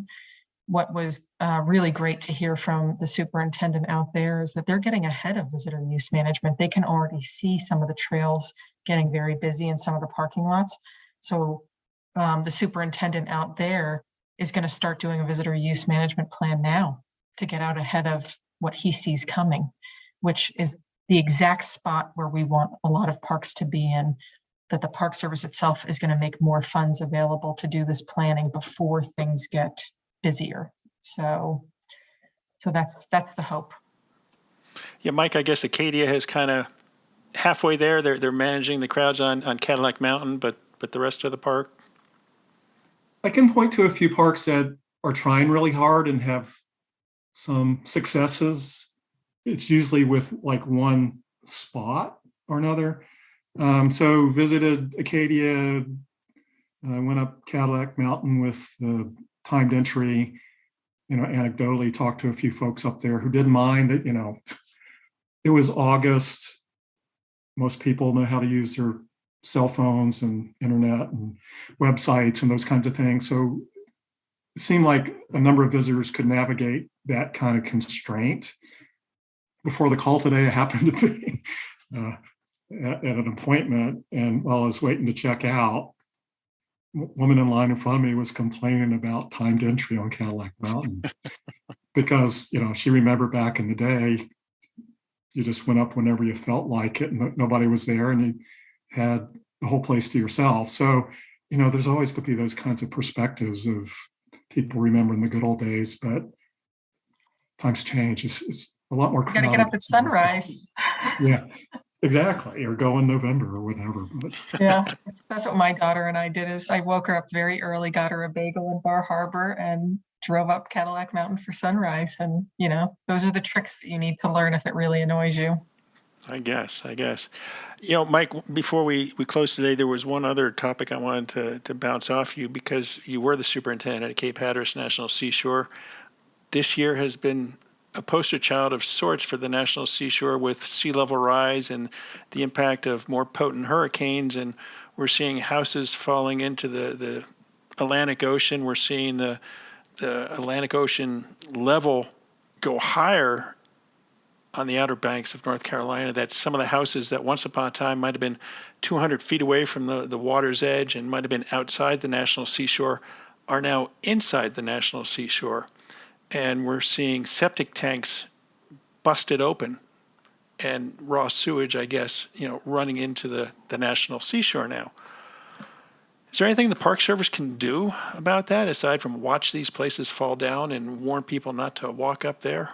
[SPEAKER 3] what was really great to hear from the superintendent out there is that they're getting ahead of visitor use management. They can already see some of the trails getting very busy in some of the parking lots. So the superintendent out there is going to start doing a visitor use management plan now to get out ahead of what he sees coming, which is the exact spot where we want a lot of parks to be in, that the Park Service itself is going to make more funds available to do this planning before things get busier. So that's the hope.
[SPEAKER 2] Yeah, Mike, I guess Acadia has kind of halfway there. They're managing the crowds on Cadillac Mountain, but the rest of the park?
[SPEAKER 4] I can point to a few parks that are trying really hard and have some successes. It's usually with like one spot or another. So visited Acadia, went up Cadillac Mountain with the timed entry, anecdotally talked to a few folks up there who didn't mind that, it was August. Most people know how to use their cell phones and internet and websites and those kinds of things. So it seemed like a number of visitors could navigate that kind of constraint. Before the call today, I happened to be at an appointment, and while I was waiting to check out, a woman in line in front of me was complaining about timed entry on Cadillac Mountain because, she remembered back in the day, you just went up whenever you felt like it, and nobody was there, and you had the whole place to yourself. So, there's always going to be those kinds of perspectives of people remembering the good old days, but times change. It's a lot more
[SPEAKER 3] You got to
[SPEAKER 4] crowded.
[SPEAKER 3] get up at sunrise.
[SPEAKER 4] Yeah, exactly. Or go in November or whatever. But
[SPEAKER 3] Yeah, that's what my daughter and I did. Is I woke her up very early, got her a bagel in Bar Harbor, and drove up Cadillac Mountain for sunrise. And those are the tricks that you need to learn if it really annoys you.
[SPEAKER 2] I guess. Mike, before we close today, there was one other topic I wanted to bounce off you, because you were the superintendent at Cape Hatteras National Seashore. This year has been a poster child of sorts for the National Seashore, with sea level rise and the impact of more potent hurricanes. And we're seeing houses falling into the Atlantic Ocean. We're seeing the Atlantic Ocean level go higher on the Outer Banks of North Carolina. That some of the houses that once upon a time might have been 200 feet away from the water's edge and might have been outside the National Seashore are now inside the National Seashore. And we're seeing septic tanks busted open and raw sewage, I guess, running into the National Seashore now. Is there anything the Park Service can do about that, aside from watch these places fall down and warn people not to walk up there?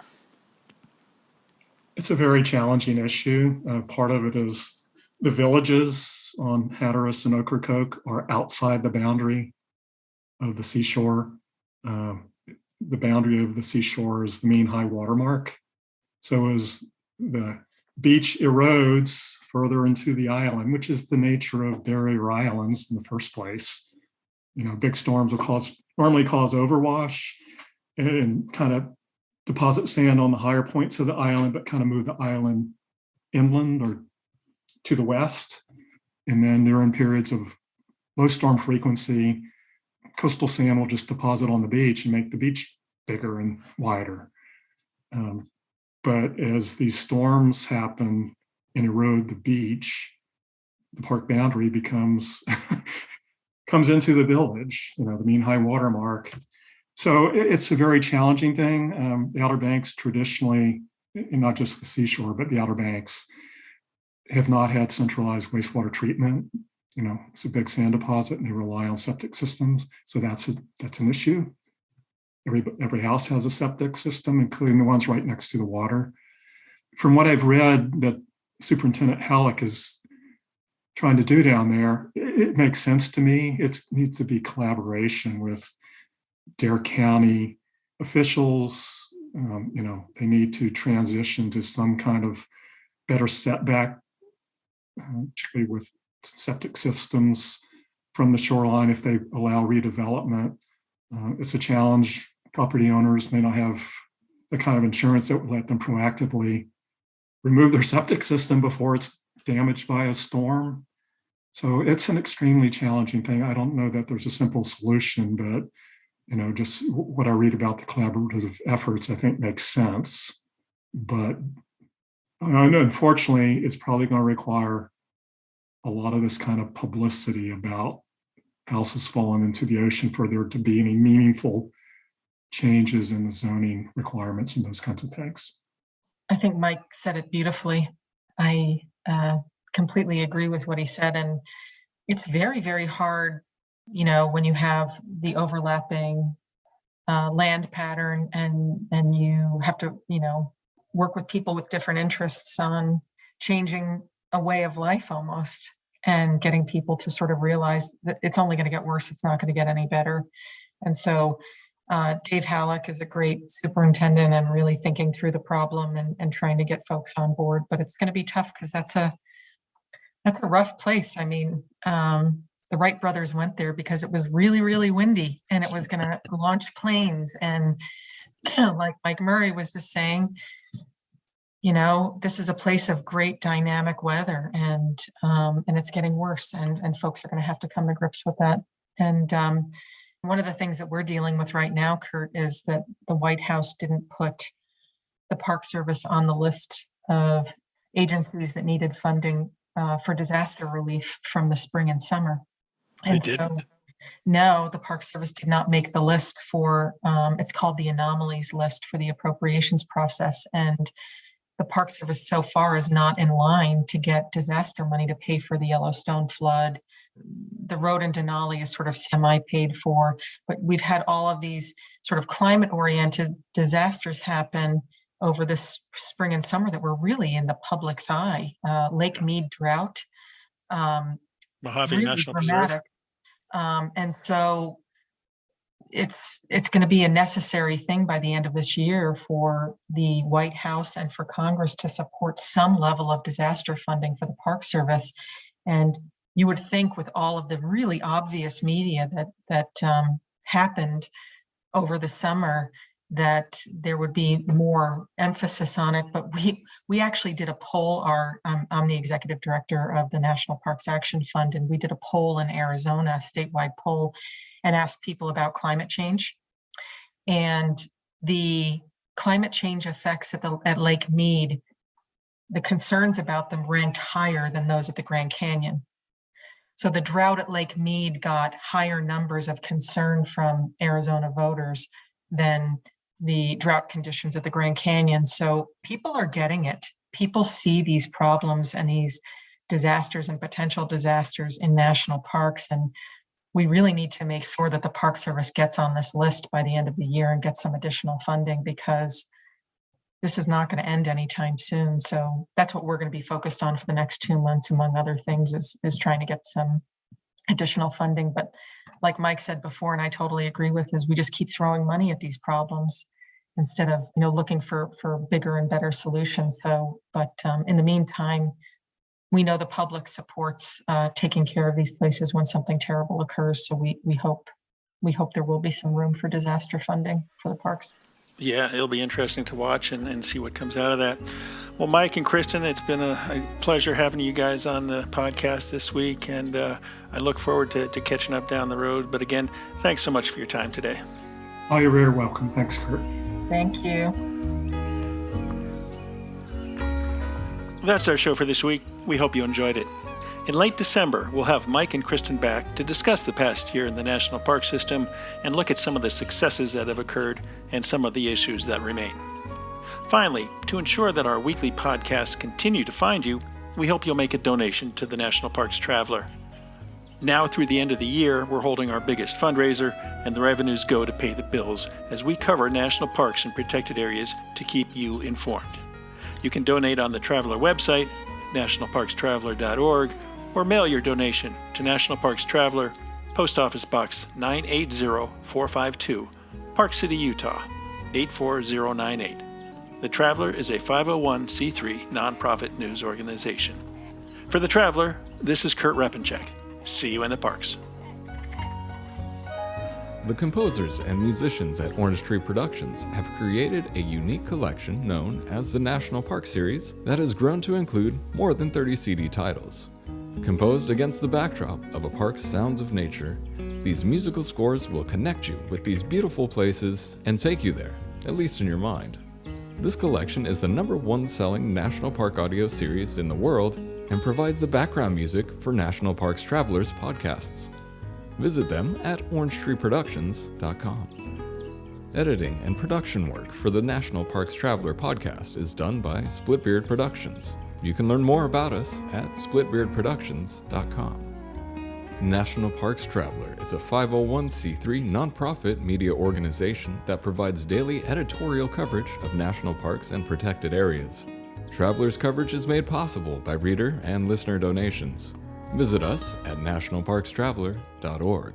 [SPEAKER 4] it's a very challenging issue. Part of it is the villages on Hatteras and Ocracoke are outside the boundary of the seashore. The boundary of the seashore is the mean high water mark. So as the beach erodes further into the island, which is the nature of barrier islands in the first place, big storms will normally cause overwash and kind of deposit sand on the higher points of the island, but kind of move the island inland or to the west. And then during periods of low storm frequency, coastal sand will just deposit on the beach and make the beach bigger and wider. But as these storms happen and erode the beach, the park boundary comes into the village, the mean high water mark. So it's a very challenging thing. The Outer Banks traditionally, and not just the seashore, but the Outer Banks, have not had centralized wastewater treatment. It's a big sand deposit and they rely on septic systems. So that's an issue. Every house has a septic system, including the ones right next to the water. From what I've read that Superintendent Halleck is trying to do down there, it makes sense to me. It needs to be collaboration with Dare County officials. They need to transition to some kind of better setback, particularly with septic systems from the shoreline if they allow redevelopment. It's a challenge. Property owners may not have the kind of insurance that would let them proactively remove their septic system before it's damaged by a storm. So it's an extremely challenging thing. I don't know that there's a simple solution, but just what I read about the collaborative efforts, I think makes sense. But unfortunately, it's probably going to require a lot of this kind of publicity about houses falling into the ocean for there to be any meaningful changes in the zoning requirements and those kinds of things.
[SPEAKER 3] I think Mike said it beautifully. I completely agree with what he said. And it's very, very hard, when you have the overlapping land pattern and you have to, work with people with different interests on changing a way of life almost, and getting people to sort of realize that it's only going to get worse. It's not going to get any better. And so Dave Halleck is a great superintendent and really thinking through the problem and trying to get folks on board. But it's going to be tough because that's a rough place. I mean, the Wright brothers went there because it was really, really windy and it was going to launch planes. And like Mike Murray was just saying, this is a place of great dynamic weather, and it's getting worse, and folks are going to have to come to grips with that. And one of the things that we're dealing with right now, Kurt, is that the White House didn't put the Park Service on the list of agencies that needed funding for disaster relief from the spring and summer.
[SPEAKER 2] They didn't?
[SPEAKER 3] No, the Park Service did not make the list for, it's called the anomalies list for the appropriations process. And the Park Service so far is not in line to get disaster money to pay for the Yellowstone flood, the road in Denali is sort of semi-paid for, but we've had all of these sort of climate-oriented disasters happen over this spring and summer that were really in the public's eye. Lake Mead drought,
[SPEAKER 2] Mojave
[SPEAKER 3] really
[SPEAKER 2] National
[SPEAKER 3] dramatic. And so it's going to be a necessary thing by the end of this year for the White House and for Congress to support some level of disaster funding for the Park Service. And you would think with all of the really obvious media that happened over the summer that there would be more emphasis on it. But we actually did a poll. I'm the executive director of the National Parks Action Fund, and we did a poll in Arizona, a statewide poll, and asked people about climate change. And the climate change effects at Lake Mead, the concerns about them ranked higher than those at the Grand Canyon. So the drought at Lake Mead got higher numbers of concern from Arizona voters than the drought conditions at the Grand Canyon. So people are getting it. People see these problems and these disasters and potential disasters in national parks. And we really need to make sure that the Park Service gets on this list by the end of the year and gets some additional funding, because this is not going to end anytime soon. So that's what we're going to be focused on for the next 2 months, among other things, is trying to get some additional funding. But like Mike said before, and I totally agree with, is we just keep throwing money at these problems instead of looking for bigger and better solutions. So, but in the meantime, we know the public supports taking care of these places when something terrible occurs. So we hope there will be some room for disaster funding for the parks.
[SPEAKER 2] Yeah, it'll be interesting to watch and see what comes out of that. Well, Mike and Kristen, it's been a pleasure having you guys on the podcast this week, and I look forward to catching up down the road. But again, thanks so much for your time today.
[SPEAKER 4] Oh, you're very welcome. Thanks, Kurt.
[SPEAKER 3] Thank you.
[SPEAKER 2] That's our show for this week. We hope you enjoyed it. In late December, we'll have Mike and Kristen back to discuss the past year in the National Park System and look at some of the successes that have occurred and some of the issues that remain. Finally, to ensure that our weekly podcasts continue to find you, we hope you'll make a donation to the National Parks Traveler. Now through the end of the year, we're holding our biggest fundraiser, and the revenues go to pay the bills as we cover national parks and protected areas to keep you informed. You can donate on the Traveler website, nationalparkstraveler.org, or mail your donation to National Parks Traveler, Post Office Box 980452, Park City, Utah 84098. The Traveler is a 501c3 nonprofit news organization. For The Traveler, this is Kurt Repenchek. See you in the parks.
[SPEAKER 1] The composers and musicians at Orange Tree Productions have created a unique collection known as the National Park Series that has grown to include more than 30 CD titles. Composed against the backdrop of a park's sounds of nature, these musical scores will connect you with these beautiful places and take you there, at least in your mind. This collection is the #1 selling National Park audio series in the world and provides the background music for National Parks Travelers podcasts. Visit them at orangetreeproductions.com. Editing and production work for the National Parks Traveler podcast is done by Splitbeard Productions. You can learn more about us at splitbeardproductions.com. National Parks Traveler is a 501c3 nonprofit media organization that provides daily editorial coverage of national parks and protected areas. Traveler's coverage is made possible by reader and listener donations. Visit us at nationalparkstraveler.org.